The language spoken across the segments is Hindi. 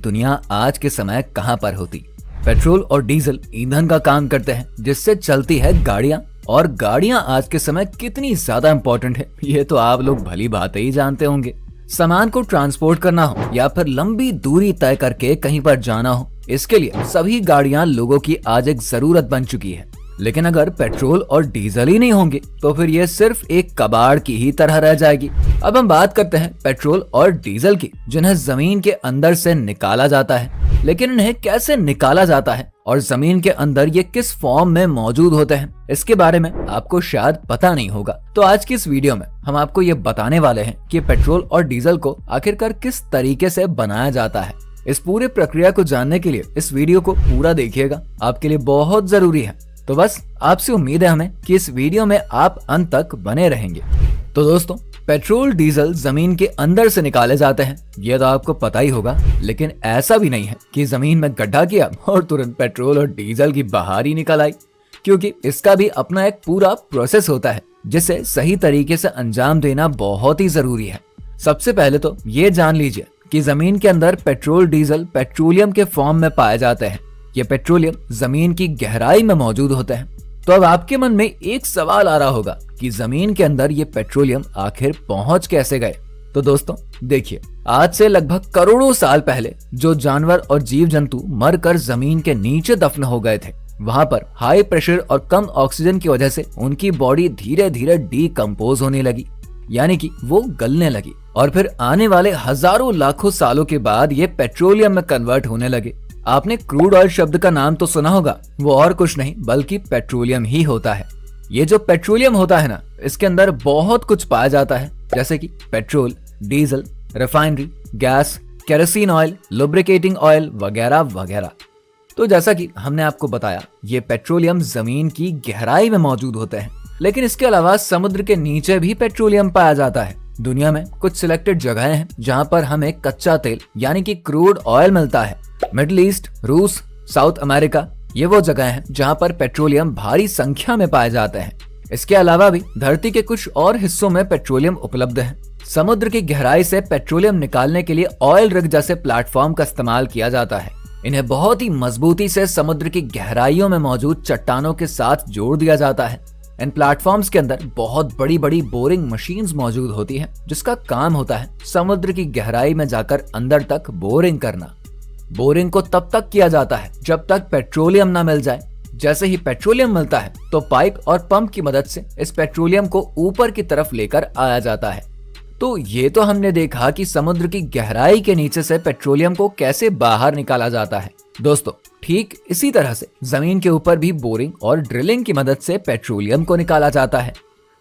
दुनिया आज के समय कहां पर होती। पेट्रोल और डीजल ईंधन का काम करते हैं जिससे चलती है गाड़ियां, और गाड़ियां आज के समय कितनी ज्यादा इंपॉर्टेंट है ये तो आप लोग भली बात ही जानते होंगे। सामान को ट्रांसपोर्ट करना हो या फिर लंबी दूरी तय करके कहीं पर जाना हो, इसके लिए सभी गाड़ियां लोगों की आज एक जरूरत बन चुकी है। लेकिन अगर पेट्रोल और डीजल ही नहीं होंगे तो फिर ये सिर्फ एक कबाड़ की ही तरह रह जाएगी। अब हम बात करते हैं पेट्रोल और डीजल की, जिन्हें जमीन के अंदर से निकाला जाता है। लेकिन इन्हें कैसे निकाला जाता है और जमीन के अंदर ये किस फॉर्म में मौजूद होते हैं, इसके बारे में आपको शायद पता नहीं होगा। तो आज की इस वीडियो में हम आपको ये बताने वाले हैं कि पेट्रोल और डीजल को आखिरकार किस तरीके से बनाया जाता है। इस पूरे प्रक्रिया को जानने के लिए इस वीडियो को पूरा देखिएगा, आपके लिए बहुत जरूरी है। तो बस आपसे उम्मीद है हमें कि इस वीडियो में आप अंत तक बने रहेंगे। तो दोस्तों, पेट्रोल डीजल जमीन के अंदर से निकाले जाते हैं, ये तो आपको पता ही होगा। लेकिन ऐसा भी नहीं है कि जमीन में गड्ढा किया और तुरंत पेट्रोल और डीजल की बहार ही निकल आई, क्योंकि इसका भी अपना एक पूरा प्रोसेस होता है जिसे सही तरीके से अंजाम देना बहुत ही जरूरी है। सबसे पहले तो ये जान लीजिए कि जमीन के अंदर पेट्रोल डीजल पेट्रोलियम के फॉर्म में पाए जाते हैं। ये पेट्रोलियम जमीन की गहराई में मौजूद होते हैं। तो अब आपके मन में एक सवाल आ रहा होगा कि जमीन के अंदर ये पेट्रोलियम आखिर पहुंच कैसे गए। तो दोस्तों देखिए, आज से लगभग करोड़ों साल पहले जो जानवर और जीव जंतु मरकर जमीन के नीचे दफन हो गए थे, वहां पर हाई प्रेशर और कम ऑक्सीजन की वजह से उनकी बॉडी धीरे धीरे डीकम्पोज होने लगी, यानी कि वो गलने लगी। और फिर आने वाले हजारों लाखों सालों के बाद ये पेट्रोलियम में कन्वर्ट होने लगे। आपने क्रूड ऑयल शब्द का नाम तो सुना होगा, वो और कुछ नहीं बल्कि पेट्रोलियम ही होता है। ये जो पेट्रोलियम होता है ना, इसके अंदर बहुत कुछ पाया जाता है, जैसे कि petrol, diesel, refinery, gas, kerosene oil, lubricating oil वगैरह वगैरह। तो जैसा कि हमने आपको बताया, ये पेट्रोलियम जमीन की गहराई में मौजूद होते हैं। लेकिन इसके अलावा समुद्र के नीचे भी पेट्रोलियम पाया जाता है। दुनिया में कुछ सिलेक्टेड जगहें हैं जहां पर हमें कच्चा तेल यानी कि क्रूड ऑयल मिलता है। मिडिल ईस्ट, रूस, साउथ अमेरिका, ये वो जगह हैं जहां पर पेट्रोलियम भारी संख्या में पाए जाते हैं। इसके अलावा भी धरती के कुछ और हिस्सों में पेट्रोलियम उपलब्ध है। समुद्र की गहराई से पेट्रोलियम निकालने के लिए ऑयल रिग जैसे प्लेटफॉर्म का इस्तेमाल किया जाता है। इन्हें बहुत ही मजबूती से समुद्र की गहराइयों में मौजूद चट्टानों के साथ जोड़ दिया जाता है। इन प्लेटफॉर्म्स के अंदर बहुत बड़ी बड़ी बोरिंग मशीन्स मौजूद होती हैं, जिसका काम होता है समुद्र की गहराई में जाकर अंदर तक बोरिंग करना। बोरिंग को तब तक किया जाता है जब तक पेट्रोलियम ना मिल जाए। जैसे ही पेट्रोलियम मिलता है तो पाइप और पंप की मदद से इस पेट्रोलियम को ऊपर की तरफ लेकर आया जाता है। तो ये तो हमने देखा कि समुद्र की गहराई के नीचे से पेट्रोलियम को कैसे बाहर निकाला जाता है। दोस्तों, ठीक इसी तरह से जमीन के ऊपर भी बोरिंग और ड्रिलिंग की मदद से पेट्रोलियम को निकाला जाता है।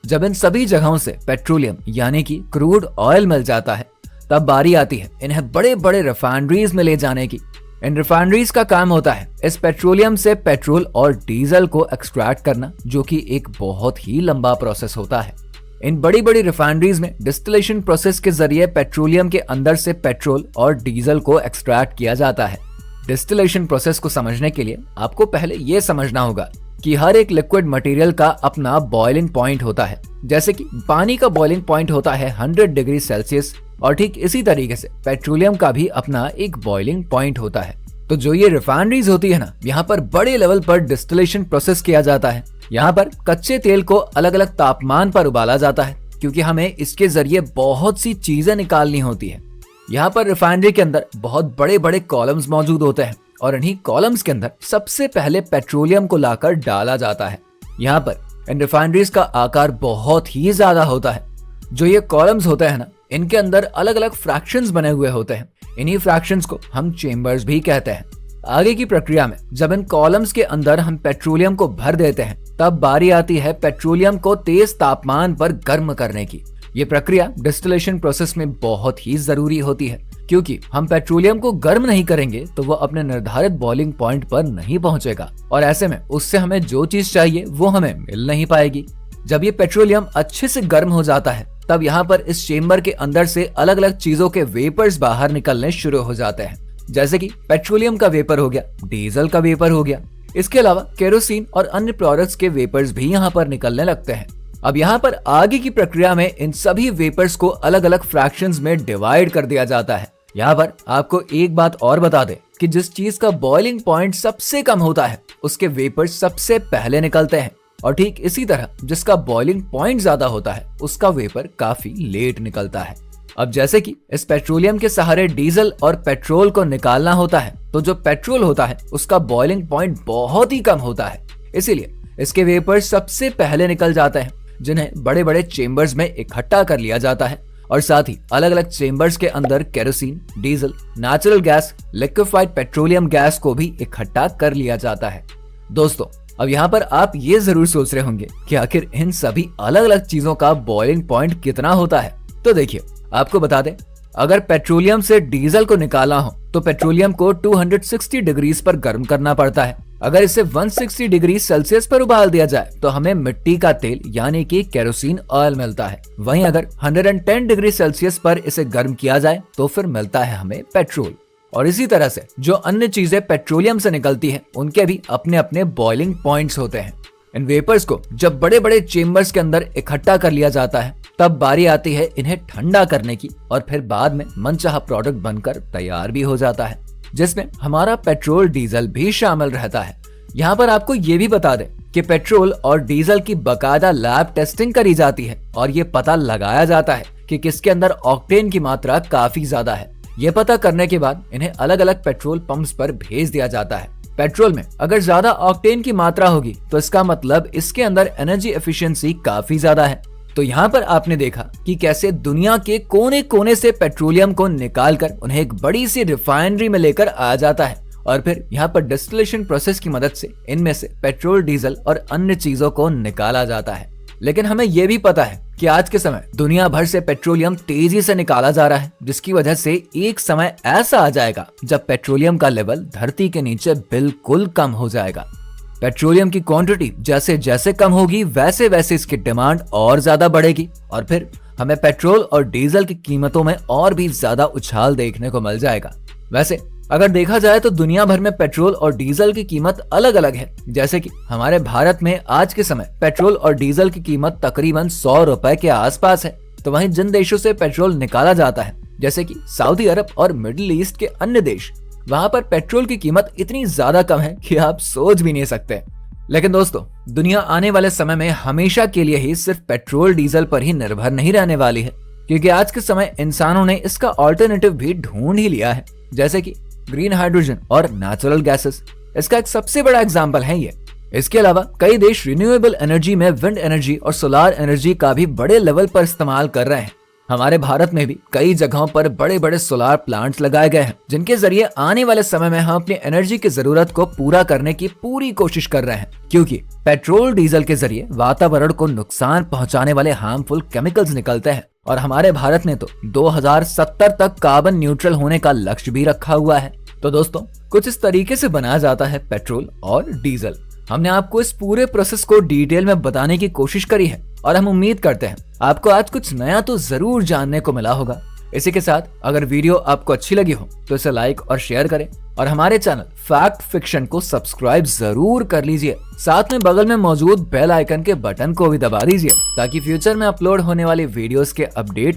जब इन सभी जगहों से पेट्रोलियम यानी कि क्रूड ऑयल मिल जाता है, तब बारी आती है इन्हें बड़े बड़े रिफाइनरीज में ले जाने की। इन रिफाइनरीज का काम होता है इस पेट्रोलियम से पेट्रोल और डीजल को एक्सट्रैक्ट करना, जो कि एक बहुत ही लंबा प्रोसेस होता है। इन बड़ी बड़ी रिफाइनरीज में डिस्टिलेशन प्रोसेस के जरिए पेट्रोलियम के अंदर से पेट्रोल और डीजल को एक्सट्रैक्ट किया जाता है। डिस्टिलेशन प्रोसेस को समझने के लिए आपको पहले ये समझना होगा कि हर एक लिक्विड मटेरियल का अपना बॉइलिंग पॉइंट होता है। जैसे कि पानी का बॉइलिंग पॉइंट होता है 100 डिग्री सेल्सियस, और ठीक इसी तरीके से पेट्रोलियम का भी अपना एक बॉइलिंग पॉइंट होता है। तो जो ये रिफाइनरीज होती है ना, यहाँ पर बड़े लेवल पर डिस्टिलेशन प्रोसेस किया जाता है। यहाँ पर कच्चे तेल को अलग अलग तापमान पर उबाला जाता है, क्योंकि हमें इसके जरिए बहुत सी चीजें निकालनी होती है। यहाँ पर रिफाइनरी के अंदर बहुत बड़े बड़े कॉलम्स मौजूद होते हैं, और इन्हीं कॉलम्स के अंदर सबसे पहले पेट्रोलियम को लाकर डाला जाता है। यहाँ पर इन रिफाइनरीज का आकार बहुत ही ज्यादा होता है। जो ये कॉलम्स होते हैं ना, इनके अंदर अलग अलग फ्रैक्शंस बने हुए होते हैं। इन्हीं फ्रैक्शंस को हम चेम्बर्स भी कहते हैं। आगे की प्रक्रिया में जब इन कॉलम्स के अंदर हम पेट्रोलियम को भर देते हैं, तब बारी आती है पेट्रोलियम को तेज तापमान पर गर्म करने की। ये प्रक्रिया डिस्टिलेशन प्रोसेस में बहुत ही जरूरी होती है, क्योंकि हम पेट्रोलियम को गर्म नहीं करेंगे तो वो अपने निर्धारित बॉइलिंग पॉइंट पर नहीं पहुंचेगा, और ऐसे में उससे हमें जो चीज चाहिए वो हमें मिल नहीं पाएगी। जब ये पेट्रोलियम अच्छे से गर्म हो जाता है, तब यहाँ पर इस चेम्बर के अंदर से अलग अलग चीजों के वेपर्स बाहर निकलने शुरू हो जाते हैं। जैसे कि पेट्रोलियम का वेपर हो गया, डीजल का वेपर हो गया। इसके अलावा केरोसिन और अन्य प्रोडक्ट्स के वेपर्स भी यहाँ पर निकलने लगते हैं। अब यहाँ पर आगे की प्रक्रिया में इन सभी वेपर्स को अलग अलग फ्रैक्शंस में डिवाइड कर दिया जाता है। यहाँ पर आपको एक बात और बता दें कि जिस चीज का बॉइलिंग पॉइंट सबसे कम होता है उसके वेपर सबसे पहले निकलते हैं, और ठीक इसी तरह जिसका बॉइलिंग पॉइंट ज्यादा होता है उसका वेपर काफी लेट निकलता है। अब जैसे कि इस पेट्रोलियम के सहारे डीजल और पेट्रोल को निकालना होता है, तो जो पेट्रोल होता है उसका बॉइलिंग पॉइंट बहुत ही कम होता है, इसीलिए इसके वेपर सबसे पहले निकल जाते हैं, जिन्हें बड़े बड़े चेम्बर्स में इकट्ठा कर लिया जाता है और साथ ही अलग अलग चेम्बर्स के अंदर kerosene, diesel, natural gas, liquefied petroleum gas को भी इकट्ठा कर लिया जाता है। दोस्तों, अब यहाँ पर आप ये जरूर सोच रहे होंगे कि आखिर इन सभी अलग अलग चीजों का बॉइलिंग पॉइंट कितना होता है। तो देखिए, आपको बता दें, अगर पेट्रोलियम से डीजल को निकालना हो तो पेट्रोलियम को 260 डिग्रीज पर गर्म करना पड़ता है। अगर इसे 160 डिग्री सेल्सियस पर उबाल दिया जाए तो हमें मिट्टी का तेल यानी कि केरोसिन ऑयल मिलता है। वहीं अगर 110 डिग्री सेल्सियस पर इसे गर्म किया जाए तो फिर मिलता है हमें पेट्रोल। और इसी तरह से जो अन्य चीजें पेट्रोलियम से निकलती हैं, उनके भी अपने अपने बॉइलिंग पॉइंट्स होते हैं। इन वेपर्स को जब बड़े बड़े चेम्बर्स के अंदर इकट्ठा कर लिया जाता है, तब बारी आती है इन्हें ठंडा करने की, और फिर बाद में मनचाहा प्रोडक्ट बनकर तैयार भी हो जाता है, जिसमें हमारा पेट्रोल डीजल भी शामिल रहता है। यहाँ पर आपको ये भी बता दें कि पेट्रोल और डीजल की बकायदा लैब टेस्टिंग करी जाती है और ये पता लगाया जाता है कि किसके अंदर ऑक्टेन की मात्रा काफी ज्यादा है। ये पता करने के बाद इन्हें अलग अलग पेट्रोल पंप्स पर भेज दिया जाता है। पेट्रोल में अगर ज्यादा ऑक्टेन की मात्रा होगी तो इसका मतलब इसके अंदर एनर्जी एफिशिएंसी काफी ज्यादा है। तो यहाँ पर आपने देखा कि कैसे दुनिया के कोने कोने से पेट्रोलियम को निकालकर उन्हें एक बड़ी सी रिफाइनरी में लेकर आ जाता है, और फिर यहाँ पर डिस्टिलेशन प्रोसेस की मदद से इनमें से पेट्रोल, डीजल और अन्य चीजों को निकाला जाता है। लेकिन हमें यह भी पता है कि आज के समय दुनिया भर से पेट्रोलियम तेजी से निकाला जा रहा है, जिसकी वजह से एक समय ऐसा आ जाएगा जब पेट्रोलियम का लेवल धरती के नीचे बिल्कुल कम हो जाएगा। पेट्रोलियम की क्वांटिटी जैसे जैसे कम होगी वैसे वैसे इसकी डिमांड और ज्यादा बढ़ेगी, और फिर हमें पेट्रोल और डीजल की कीमतों में और भी ज्यादा उछाल देखने को मिल जाएगा। वैसे अगर देखा जाए तो दुनिया भर में पेट्रोल और डीजल की कीमत अलग अलग है। जैसे कि हमारे भारत में आज के समय पेट्रोल और डीजल की कीमत तकरीबन 100 रुपए के आसपास है। तो वहीं जिन देशों से पेट्रोल निकाला जाता है, जैसे कि सऊदी अरब और मिडिल ईस्ट के अन्य देश, वहां पर पेट्रोल की कीमत इतनी ज्यादा कम है कि आप सोच भी नहीं सकते। लेकिन दोस्तों, दुनिया आने वाले समय में हमेशा के लिए ही सिर्फ पेट्रोल डीजल पर ही निर्भर नहीं रहने वाली है, क्योंकि आज के समय इंसानों ने इसका ऑल्टरनेटिव भी ढूंढ ही लिया है, जैसे कि ग्रीन हाइड्रोजन और नेचुरल गैसेस। इसका एक सबसे बड़ा एग्जाम्पल है ये। इसके अलावा कई देश रिन्यूएबल एनर्जी में विंड एनर्जी और सोलार एनर्जी का भी बड़े लेवल पर इस्तेमाल कर रहे हैं। हमारे भारत में भी कई जगहों पर बड़े बड़े सोलार प्लांट्स लगाए गए हैं, जिनके जरिए आने वाले समय में हम अपनी एनर्जी की जरूरत को पूरा करने की पूरी कोशिश कर रहे हैं, क्योंकि पेट्रोल डीजल के जरिए वातावरण को नुकसान पहुंचाने वाले हार्मफुल केमिकल्स निकलते हैं, और हमारे भारत ने तो 2070 तक कार्बन न्यूट्रल होने का लक्ष्य भी रखा हुआ है। तो दोस्तों, कुछ इस तरीके से बनाया जाता है पेट्रोल और डीजल। हमने आपको इस पूरे प्रोसेस को डिटेल में बताने की कोशिश करी है, और हम उम्मीद करते हैं आपको आज कुछ नया तो जरूर जानने को मिला होगा। इसी के साथ अगर वीडियो आपको अच्छी लगी हो तो इसे लाइक और शेयर करें, और हमारे चैनल फैक्ट फिक्शन को सब्सक्राइब जरूर कर लीजिए। साथ में बगल में मौजूद बेल आइकन के बटन को भी दबा दीजिए, ताकि फ्यूचर में अपलोड होने वाली वीडियोस के अपडेट